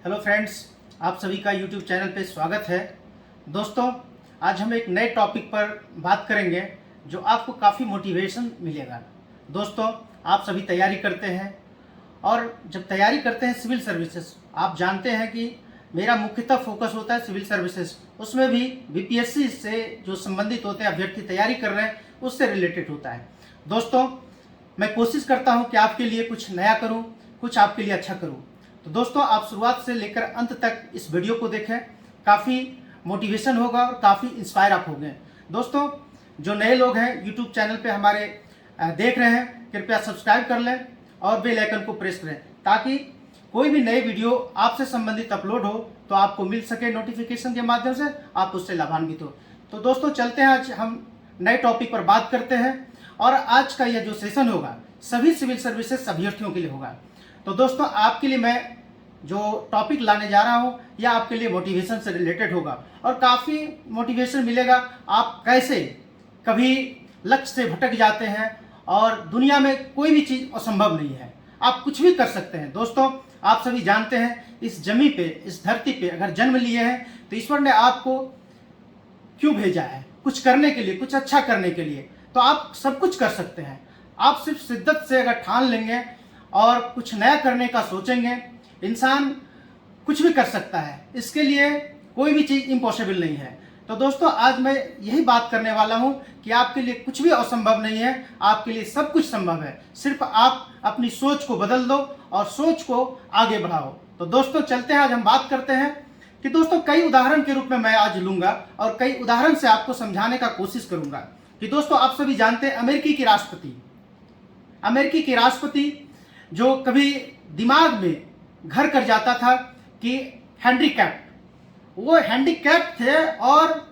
Hello friends, आप सभी का यूट्यूब चैनल पे स्वागत है। दोस्तों, आज हम एक नए टॉपिक पर बात करेंगे जो आपको काफ़ी मोटिवेशन मिलेगा। दोस्तों, आप सभी तैयारी करते हैं और जब तैयारी करते हैं सिविल सर्विसेज, आप जानते हैं कि मेरा मुख्यतः फोकस होता है सिविल सर्विसेज। उसमें भी बीपीएससी से जो संबंधित होते हैं, अभ्यर्थी तैयारी कर रहे हैं, उससे रिलेटेड होता है। दोस्तों, मैं कोशिश करता हूं कि आपके लिए कुछ नया करूं, कुछ आपके लिए अच्छा करूं। तो दोस्तों, आप शुरुआत से लेकर अंत तक इस वीडियो को देखें, काफ़ी मोटिवेशन होगा और काफ़ी इंस्पायर आप होंगे। दोस्तों, जो नए लोग हैं यूट्यूब चैनल पे हमारे देख रहे हैं, कृपया सब्सक्राइब कर लें और बेल आइकन को प्रेस करें ताकि कोई भी नई वीडियो आपसे संबंधित अपलोड हो तो आपको मिल सके नोटिफिकेशन के माध्यम से, आप उससे लाभान्वित हो। तो दोस्तों, चलते हैं, आज हम नए टॉपिक पर बात करते हैं और आज का यह जो सेशन होगा सभी सिविल सर्विसेज अभ्यर्थियों के लिए होगा। तो दोस्तों, आपके लिए मैं जो टॉपिक लाने जा रहा हूं यह आपके लिए मोटिवेशन से रिलेटेड होगा और काफ़ी मोटिवेशन मिलेगा। आप कैसे कभी लक्ष्य से भटक जाते हैं और दुनिया में कोई भी चीज़ असंभव नहीं है, आप कुछ भी कर सकते हैं। दोस्तों, आप सभी जानते हैं इस जमीन पे, इस धरती पे अगर जन्म लिए हैं तो ईश्वर ने आपको क्यों भेजा है? कुछ करने के लिए, कुछ अच्छा करने के लिए। तो आप सब कुछ कर सकते हैं। आप सिर्फ शिद्दत से अगर ठान लेंगे और कुछ नया करने का सोचेंगे, इंसान कुछ भी कर सकता है। इसके लिए कोई भी चीज़ इम्पॉसिबल नहीं है। तो दोस्तों, आज मैं यही बात करने वाला हूं कि आपके लिए कुछ भी असंभव नहीं है, आपके लिए सब कुछ संभव है। सिर्फ आप अपनी सोच को बदल दो और सोच को आगे बढ़ाओ। तो दोस्तों, चलते हैं, आज हम बात करते हैं कि दोस्तों कई उदाहरण के रूप में मैं आज लूंगा और कई उदाहरण से आपको समझाने का कोशिश करूंगा कि दोस्तों, आप सभी जानते हैं अमेरिकी की राष्ट्रपति जो कभी दिमाग में घर कर जाता था कि हैंडीकैप्ट, वो हैंडीकैप्ट थे और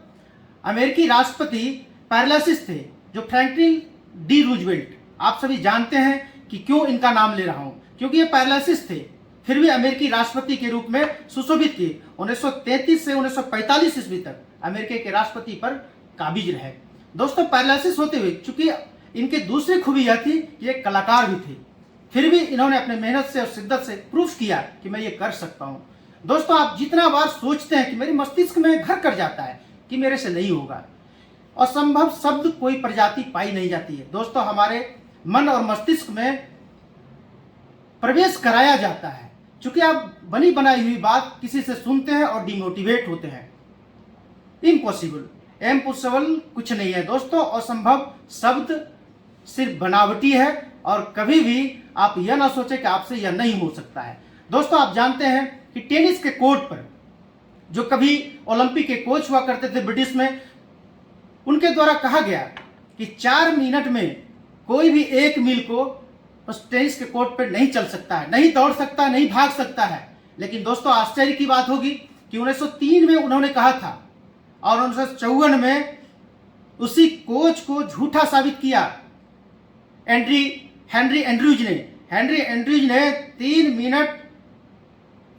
अमेरिकी राष्ट्रपति पैरालिसिस थे, जो फ्रैंकलिन डी रूजवेल्ट। आप सभी जानते हैं कि क्यों इनका नाम ले रहा हूं, क्योंकि ये पैरालिसिस थे फिर भी अमेरिकी राष्ट्रपति के रूप में सुशोभित थे। 1933 से 1945 ईस्वी तक अमेरिका के राष्ट्रपति पर काबिज रहे। दोस्तों, पैरालिसिस होते हुए चूंकि इनकी दूसरी खूबी यह थी कि ये कलाकार भी थे, फिर भी इन्होंने अपने मेहनत से और शिद्दत से प्रूफ किया कि मैं ये कर सकता हूं। दोस्तों, आप जितना बार सोचते हैं कि मेरे मस्तिष्क में घर कर जाता है कि मेरे से नहीं होगा, असंभव शब्द कोई प्रजाति पाई नहीं जाती है। दोस्तों, हमारे मन और मस्तिष्क में प्रवेश कराया जाता है, क्योंकि आप बनी बनाई हुई बात किसी से सुनते हैं और डिमोटिवेट होते हैं। इम्पॉसिबल कुछ नहीं है दोस्तों, असंभव शब्द सिर्फ बनावटी है और कभी भी आप यह ना सोचें कि आपसे यह नहीं हो सकता है। दोस्तों, आप जानते हैं कि टेनिस के कोर्ट पर जो कभी ओलंपिक के कोच हुआ करते थे ब्रिटिश में, उनके द्वारा कहा गया कि 4 मिनट में कोई भी 1 मील को उस टेनिस के कोर्ट पर नहीं चल सकता है, नहीं दौड़ सकता है, नहीं भाग सकता है। लेकिन दोस्तों, आश्चर्य की बात होगी कि 1903 में उन्होंने कहा था और 1954 में उसी कोच को झूठा साबित किया। हेनरी एंड्रयूज ने 3 मिनट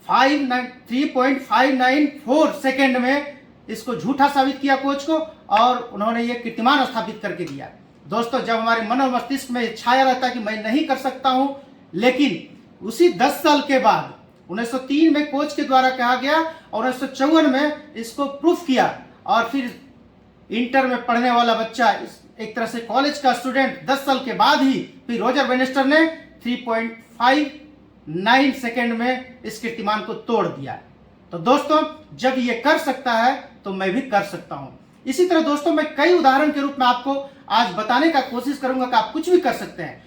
3.594 सेकेंड में इसको झूठा साबित किया कोच को, और उन्होंने ये कीर्तिमान स्थापित करके दिया। दोस्तों, जब हमारे मन और मस्तिष्क में छाया रहता है कि मैं नहीं कर सकता हूं, लेकिन उसी 10 साल के बाद 1903 में कोच के द्वारा कहा गया और 1954 में इसको प्रूफ किया, और फिर इंटर में पढ़ने वाला बच्चा, एक तरह से कॉलेज का स्टूडेंट, 10 साल के बाद ही फिर रॉजर बेनिस्टर ने 3.59 सेकेंड में इस कीर्तिमान को तोड़ दिया। तो दोस्तों, जब ये कर सकता है तो मैं भी कर सकता हूं। इसी तरह दोस्तों, मैं कई उदाहरण के रूप में आपको आज बताने का कोशिश करूंगा कि आप कुछ भी कर सकते हैं।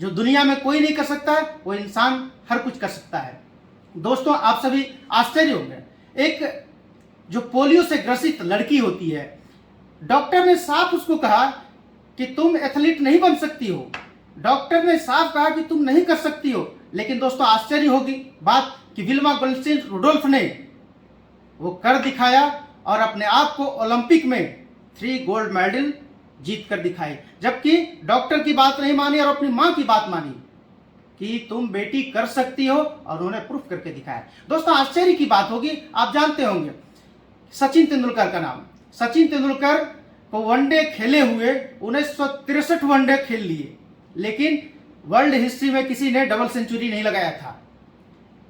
जो दुनिया में कोई नहीं कर सकता है, वो इंसान हर कुछ कर सकता है। दोस्तों, आप सभी आश्चर्य होंगे, एक जो पोलियो से ग्रसित लड़की होती है, डॉक्टर ने साफ उसको कहा कि तुम एथलीट नहीं बन सकती हो, डॉक्टर ने साफ कहा कि तुम नहीं कर सकती हो। लेकिन दोस्तों, आश्चर्य होगी बात कि विल्मा गोल्डस्टीन रुडोल्फ ने वो कर दिखाया और अपने आप को ओलंपिक में 3 गोल्ड मेडल जीत कर दिखाए, जबकि डॉक्टर की बात नहीं मानी और अपनी मां की बात मानी कि तुम बेटी कर सकती हो, और उन्होंने प्रूफ करके दिखाया। दोस्तों, आश्चर्य की बात होगी, आप जानते होंगे सचिन तेंदुलकर का नाम। सचिन तेंदुलकर को वनडे खेले हुए 1963 वनडे खेल लिए, लेकिन वर्ल्ड हिस्ट्री में किसी ने डबल सेंचुरी नहीं लगाया था।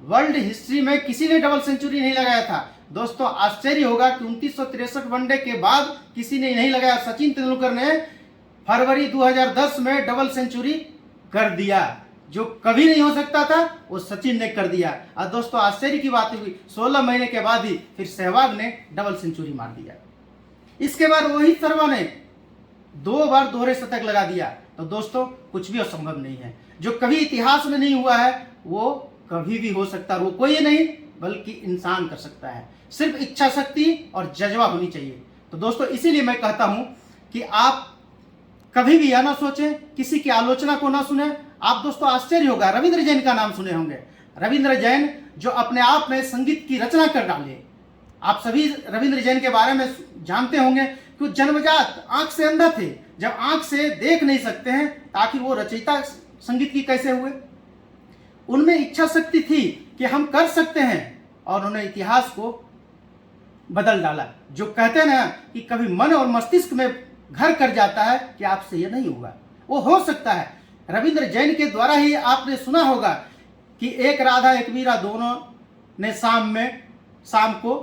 वर्ल्ड हिस्ट्री में किसी ने डबल सेंचुरी नहीं लगाया था। दोस्तों आश्चर्य होगा कि 2963 वनडे के बाद किसी ने नहीं लगाया। सचिन तेंदुलकर ने फरवरी 2010 में डबल सेंचुरी कर दिया, जो कभी नहीं हो सकता था वो सचिन ने कर दिया। और दोस्तों आश्चर्य की बात हुई, 16 महीने के बाद ही फिर सहवाग ने डबल सेंचुरी मार दिया। इसके बाद रोहित शर्मा ने 2 बार दोहरे शतक लगा दिया। तो दोस्तों कुछ भी असंभव नहीं है, जो कभी इतिहास में नहीं हुआ है वो कभी भी हो सकता है। वो कोई नहीं बल्कि इंसान कर सकता है, सिर्फ इच्छा शक्ति और जज्बा होनी चाहिए। तो दोस्तों इसीलिए मैं कहता हूं कि आप कभी भी यह ना सोचें, किसी की आलोचना को ना सुने। आप दोस्तों आश्चर्य होगा, रविंद्र जैन का नाम सुने होंगे। रविंद्र जैन जो अपने आप में संगीत की रचना कर डाले। आप सभी रविंद्र जैन के बारे में जानते होंगे कि जन्मजात आंख से अंधा थे। जब आंख से देख नहीं सकते हैं तो आखिर वो रचयिता संगीत की कैसे हुए? उनमें इच्छा शक्ति थी कि हम कर सकते हैं, और उन्होंने इतिहास को बदल डाला। जो कहते हैं ना कि कभी मन और मस्तिष्क में घर कर जाता है कि आपसे यह नहीं होगा, वो हो सकता है। रविंद्र जैन के द्वारा ही आपने सुना होगा कि एक राधा एक मीरा दोनों ने शाम को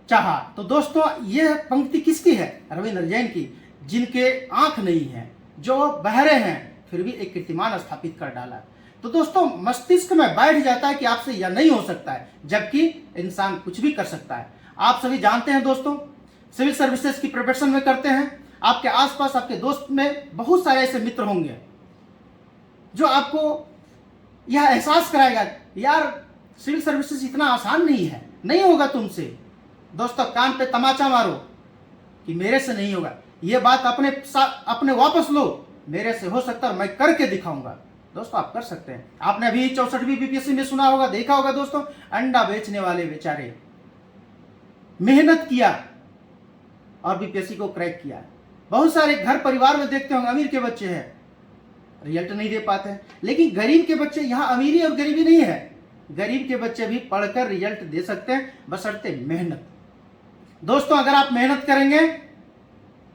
चाहा। तो दोस्तों यह पंक्ति किसकी है? रविंद्र जैन की, जिनके आंख नहीं है, जो बहरे हैं, फिर भी एक कीर्तिमान स्थापित कर डाला। तो दोस्तों मस्तिष्क में बैठ जाता है कि आपसे यह नहीं हो सकता है, जबकि इंसान कुछ भी कर सकता है। आप सभी जानते हैं दोस्तों, सिविल सर्विसेज की प्रिपरेशन में करते हैं। आपके आसपास आपके दोस्त में बहुत सारे ऐसे मित्र होंगे जो आपको यह एहसास कराएगा, यार सिविल सर्विसेज इतना आसान नहीं है, नहीं होगा तुमसे। दोस्तों कान पे तमाचा मारो कि मेरे से नहीं होगा, यह बात अपने वापस लो, मेरे से हो सकता है, मैं करके दिखाऊंगा। दोस्तों आप कर सकते हैं। आपने अभी 64वीं बीपीएससी में सुना होगा, देखा होगा दोस्तों, अंडा बेचने वाले बेचारे मेहनत किया और बीपीएससी को क्रैक किया। बहुत सारे घर परिवार में देखते होंगे, अमीर के बच्चे हैं, रिजल्ट नहीं दे पाते हैं। लेकिन गरीब के बच्चे, यहाँ अमीरी और गरीबी नहीं है, गरीब के बच्चे भी पढ़कर रिजल्ट दे सकते हैं, बशर्ते मेहनत। दोस्तों अगर आप मेहनत करेंगे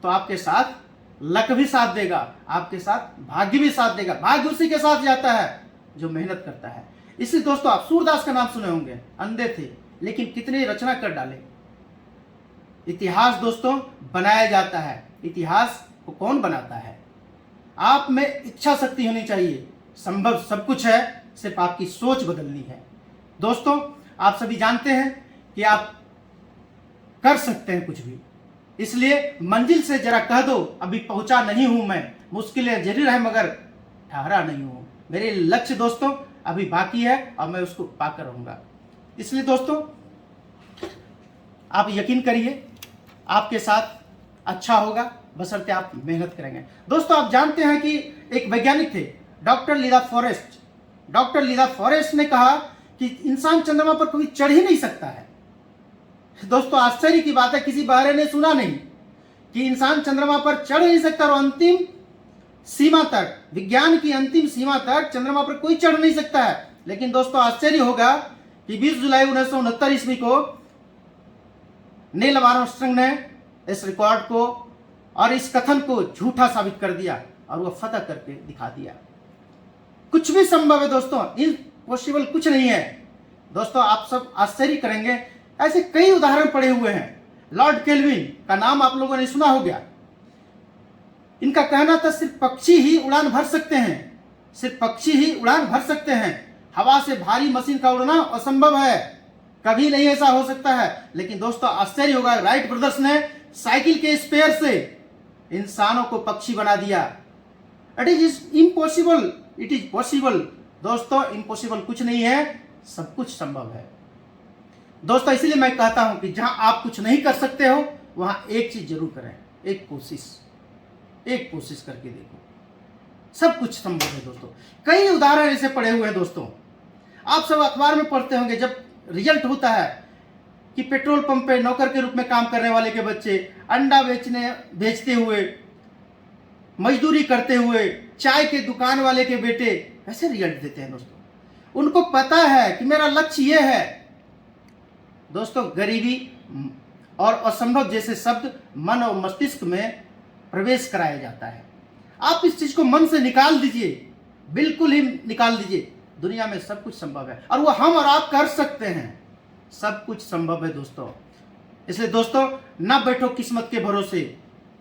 तो आपके साथ लक भी साथ देगा, आपके साथ भाग्य भी साथ देगा। भाग्य उसी के साथ जाता है जो मेहनत करता है। इसलिए दोस्तों आप सूरदास का नाम सुने होंगे, अंधे थे लेकिन कितने रचना कर डाले। इतिहास दोस्तों बनाया जाता है, इतिहास को कौन बनाता है? आप में इच्छा शक्ति होनी चाहिए। संभव सब कुछ है, सिर्फ आपकी सोच बदलनी है। दोस्तों आप सभी जानते हैं कि आप कर सकते हैं कुछ भी, इसलिए मंजिल से जरा कह दो, अभी पहुंचा नहीं हूं मैं, मुश्किलें जरूर है मगर ठहरा नहीं हूं। मेरे लक्ष्य दोस्तों अभी बाकी है और मैं उसको पाकर रहूंगा। इसलिए दोस्तों आप यकीन करिए, आपके साथ अच्छा होगा, बशर्ते आप मेहनत करेंगे। दोस्तों आप जानते हैं कि एक वैज्ञानिक थे डॉक्टर लीला फॉरेस्ट। डॉक्टर लीला फॉरेस्ट ने कहा कि इंसान चंद्रमा पर कभी चढ़ ही नहीं सकता है। दोस्तों आश्चर्य की बात है, किसी बहरे ने सुना नहीं कि इंसान चंद्रमा पर चढ़ नहीं सकता, और अंतिम सीमा तक, विज्ञान की अंतिम सीमा तक चंद्रमा पर कोई चढ़ नहीं सकता है। लेकिन दोस्तों आश्चर्य होगा कि 20 जुलाई 1969 ईस्वी को नील आर्मस्ट्रांग ने इस रिकॉर्ड को और इस कथन को झूठा साबित कर दिया और वह फतह करके दिखा दिया। कुछ भी संभव है दोस्तों, इम्पॉसिबल कुछ नहीं है। दोस्तों आप सब आश्चर्य करेंगे, ऐसे कई उदाहरण पड़े हुए हैं। लॉर्ड केल्विन का नाम आप लोगों ने सुना हो गया। इनका कहना था सिर्फ पक्षी ही उड़ान भर सकते हैं, सिर्फ पक्षी ही उड़ान भर सकते हैं, हवा से भारी मशीन का उड़ना असंभव है, कभी नहीं ऐसा हो सकता है। लेकिन दोस्तों आश्चर्य होगा, राइट ब्रदर्स ने साइकिल के स्पेयर से इंसानों को पक्षी बना दिया। It is impossible, it is possible. दोस्तों इम्पॉसिबल कुछ नहीं है, सब कुछ संभव है। दोस्तों इसीलिए मैं कहता हूं कि जहां आप कुछ नहीं कर सकते हो वहां एक चीज जरूर करें, एक कोशिश करके देखो, सब कुछ संभव है। दोस्तों कई उदाहरण ऐसे पड़े हुए हैं। दोस्तों आप सब अखबार में पढ़ते होंगे, जब रिजल्ट होता है कि पेट्रोल पंप पे नौकर के रूप में काम करने वाले के बच्चे अंडा बेचते हुए, मजदूरी करते हुए, चाय के दुकान वाले के बेटे ऐसे रिजल्ट देते हैं। दोस्तों उनको पता है कि मेरा लक्ष्य ये है। दोस्तों गरीबी और असंभव जैसे शब्द मन और मस्तिष्क में प्रवेश कराया जाता है। आप इस चीज को मन से निकाल दीजिए, बिल्कुल ही निकाल दीजिए। दुनिया में सब कुछ संभव है और वो हम और आप कर सकते हैं। सब कुछ संभव है दोस्तों। इसलिए दोस्तों, ना बैठो किस्मत के भरोसे।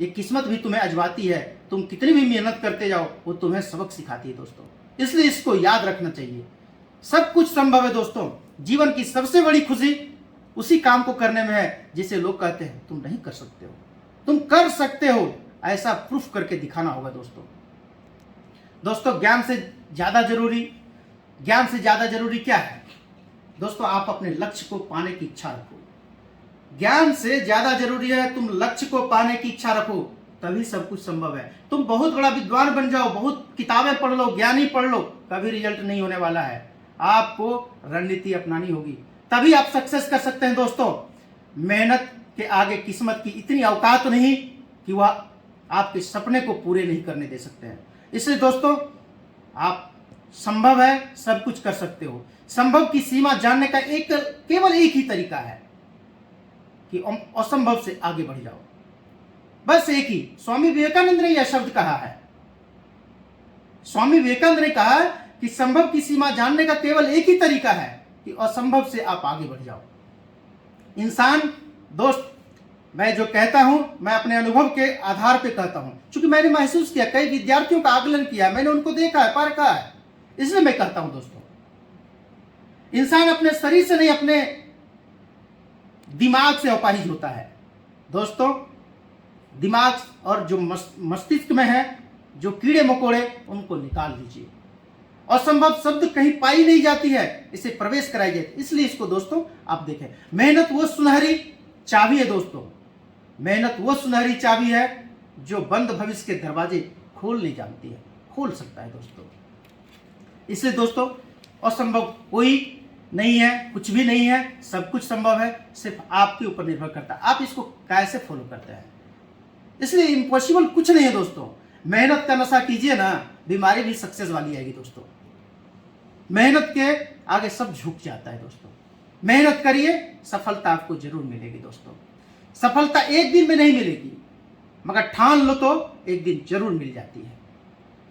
ये किस्मत भी तुम्हें अजमाती है। तुम कितनी भी मेहनत करते जाओ, वो तुम्हें सबक सिखाती है दोस्तों। इसलिए इसको याद रखना चाहिए। सब कुछ संभव है दोस्तों। जीवन की सबसे बड़ी खुशी उसी काम को करने में है जिसे लोग कहते हैं तुम नहीं कर सकते हो। तुम कर सकते हो, ऐसा प्रूफ करके दिखाना होगा दोस्तों। दोस्तों, ज्ञान से ज्यादा जरूरी क्या है दोस्तों? आप अपने लक्ष्य को पाने की इच्छा रखो। ज्ञान से ज्यादा जरूरी है तुम लक्ष्य को पाने की इच्छा रखो, तभी सब कुछ संभव है। तुम बहुत बड़ा विद्वान बन जाओ, बहुत किताबें पढ़ लो, ज्ञानी पढ़ लो, कभी रिजल्ट नहीं होने वाला है। आपको रणनीति अपनानी होगी, तभी आप सक्सेस कर सकते हैं दोस्तों। मेहनत के आगे किस्मत की इतनी औकात नहीं कि वह आपके सपने को पूरे नहीं करने दे सकते हैं। इसलिए दोस्तों, आप संभव है, सब कुछ कर सकते हो। संभव की सीमा जानने का केवल एक ही तरीका है कि असंभव से आगे बढ़ जाओ। बस एक ही। स्वामी विवेकानंद ने यह शब्द कहा है। स्वामी विवेकानंद ने कहा कि संभव की सीमा जानने का केवल एक ही तरीका है कि असंभव से आप आगे बढ़ जाओ। इंसान दोस्त, मैं जो कहता हूं, मैं अपने अनुभव के आधार पे कहता हूं, क्योंकि मैंने महसूस किया, कई विद्यार्थियों का आकलन किया, मैंने उनको देखा है, परखा है, इसलिए मैं कहता हूं दोस्तों। इंसान अपने शरीर से नहीं, अपने दिमाग से अपाहिज होता है दोस्तों। दिमाग और जो मस्तिष्क में है जो कीड़े मकोड़े, उनको निकाल दीजिए। असंभव शब्द कहीं पाई नहीं जाती है, इसे प्रवेश कराई जाती है। इसलिए इसको दोस्तों आप देखें। मेहनत वो सुनहरी चाबी है दोस्तों। मेहनत वो सुनहरी चाबी है जो बंद भविष्य के दरवाजे खोल नहीं जानती है, खोल सकता है दोस्तों। इसलिए दोस्तों, असंभव कोई नहीं है, कुछ भी नहीं है, सब कुछ संभव है। सिर्फ आपके ऊपर निर्भर करता है आप इसको कैसे फॉलो करते हैं। इसलिए इम्पॉसिबल कुछ नहीं है दोस्तों। मेहनत का नशा कीजिए ना, बीमारी भी सक्सेस वाली आएगी दोस्तों। मेहनत के आगे सब झुक जाता है दोस्तों। मेहनत करिए, सफलता आपको जरूर मिलेगी दोस्तों। सफलता एक दिन में नहीं मिलेगी, मगर ठान लो तो एक दिन जरूर मिल जाती है।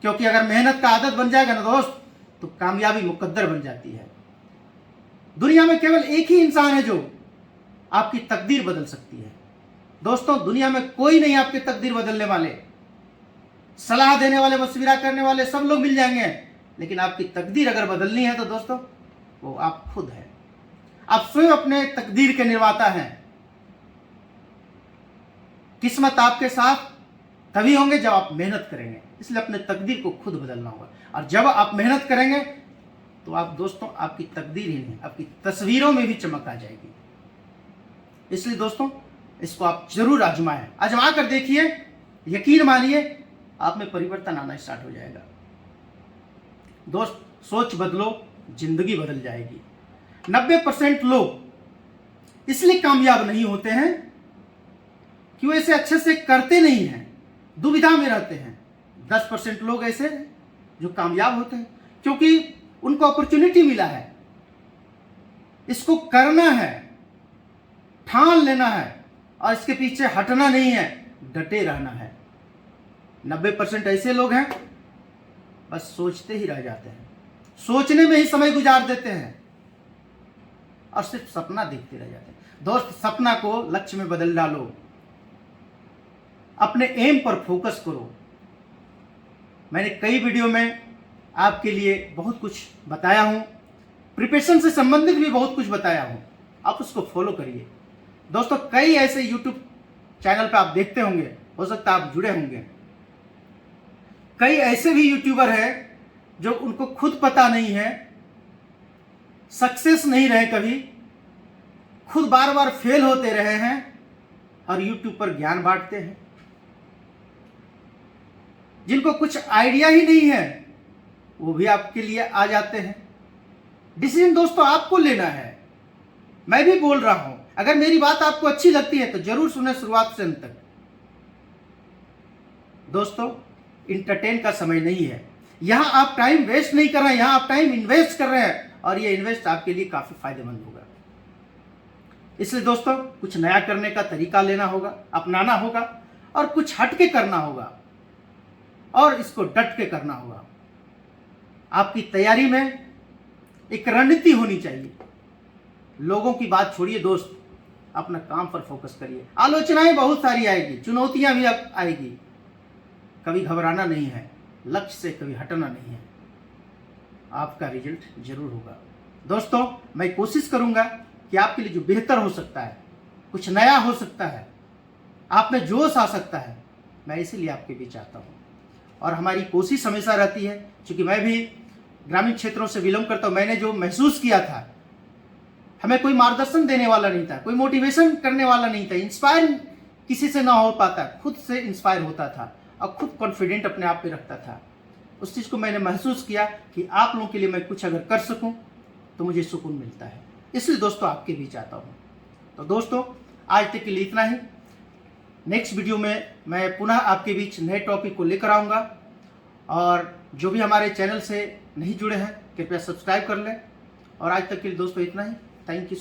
क्योंकि अगर मेहनत का आदत बन जाएगा ना दोस्त, तो कामयाबी मुकद्दर बन जाती है। दुनिया में केवल एक ही इंसान है जो आपकी तकदीर बदल सकती है दोस्तों। दुनिया में कोई नहीं आपकी तकदीर बदलने वाले। सलाह देने वाले, मशविरा करने वाले सब लोग मिल जाएंगे, लेकिन आपकी तकदीर अगर बदलनी है तो दोस्तों वो आप खुद हैं। आप स्वयं अपने तकदीर के निर्माता हैं। किस्मत आपके साथ तभी होंगे जब आप मेहनत करेंगे। इसलिए अपने तकदीर को खुद बदलना होगा। और जब आप मेहनत करेंगे तो आप दोस्तों, आपकी तकदीर ही नहीं, आपकी तस्वीरों में भी चमक आ जाएगी। इसलिए दोस्तों, इसको आप जरूर आजमाएं, आजमा कर देखिए, यकीन मानिए आप में परिवर्तन आना स्टार्ट हो जाएगा दोस्त। सोच बदलो, जिंदगी बदल जाएगी। 90% लोग इसलिए कामयाब नहीं होते हैं कि वो इसे अच्छे से करते नहीं हैं, दुविधा में रहते हैं। 10% लोग ऐसे हैं जो कामयाब होते हैं क्योंकि उनको अपॉर्चुनिटी मिला है, इसको करना है, ठान लेना है और इसके पीछे हटना नहीं है, डटे रहना है। 90% ऐसे लोग हैं बस सोचते ही रह जाते हैं, सोचने में ही समय गुजार देते हैं और सिर्फ सपना देखते रह जाते हैं। दोस्त, सपना को लक्ष्य में बदल डालो, अपने एम पर फोकस करो। मैंने कई वीडियो में आपके लिए बहुत कुछ बताया हूं, प्रिपरेशन से संबंधित भी बहुत कुछ बताया हूं, आप उसको फॉलो करिए दोस्तों। कई ऐसे यूट्यूब चैनल पे आप देखते होंगे, हो सकता है आप जुड़े होंगे। कई ऐसे भी यूट्यूबर हैं जो उनको खुद पता नहीं है, सक्सेस नहीं रहे, कभी खुद बार बार फेल होते रहे हैं और यूट्यूब पर ज्ञान बांटते हैं। जिनको कुछ आइडिया ही नहीं है वो भी आपके लिए आ जाते हैं। डिसीजन दोस्तों आपको लेना है। मैं भी बोल रहा हूं, अगर मेरी बात आपको अच्छी लगती है तो जरूर सुने शुरुआत से अंत तक। दोस्तों, इंटरटेन का समय नहीं है। यहां आप टाइम वेस्ट नहीं कर रहे हैं, यहां आप टाइम इन्वेस्ट कर रहे हैं और ये इन्वेस्ट आपके लिए काफी फायदेमंद होगा। इसलिए दोस्तों, कुछ नया करने का तरीका लेना होगा, अपनाना होगा और कुछ हटके करना होगा और इसको डट के करना होगा। आपकी तैयारी में एक रणनीति होनी चाहिए। लोगों की बात छोड़िए दोस्त, अपना काम पर फोकस करिए। आलोचनाएं बहुत सारी आएगी, चुनौतियां भी अब आएगी, कभी घबराना नहीं है, लक्ष्य से कभी हटना नहीं है, आपका रिजल्ट जरूर होगा। दोस्तों, मैं कोशिश करूंगा कि आपके लिए जो बेहतर हो सकता है, कुछ नया हो सकता है, आप में जोश आ सकता है, मैं इसीलिए आपके बीच आता हूँ। और हमारी कोशिश हमेशा रहती है, क्योंकि मैं भी ग्रामीण क्षेत्रों से बिलोंग करता हूँ, मैंने जो महसूस किया था, हमें कोई मार्गदर्शन देने वाला नहीं था, कोई मोटिवेशन करने वाला नहीं था, इंस्पायर किसी से ना हो पाता, खुद से इंस्पायर होता था और खुद कॉन्फिडेंट अपने आप पे रखता था। उस चीज़ को मैंने महसूस किया कि आप लोगों के लिए मैं कुछ अगर कर सकूं तो मुझे सुकून मिलता है, इसलिए दोस्तों आपके बीच आता हूं। तो दोस्तों, आज तक के लिए इतना ही। नेक्स्ट वीडियो में मैं पुनः आपके बीच नए टॉपिक को लेकर आऊँगा, और जो भी हमारे चैनल से नहीं जुड़े हैं कृपया सब्सक्राइब कर लें। और आज तक के लिए दोस्तों इतना ही। Thank you.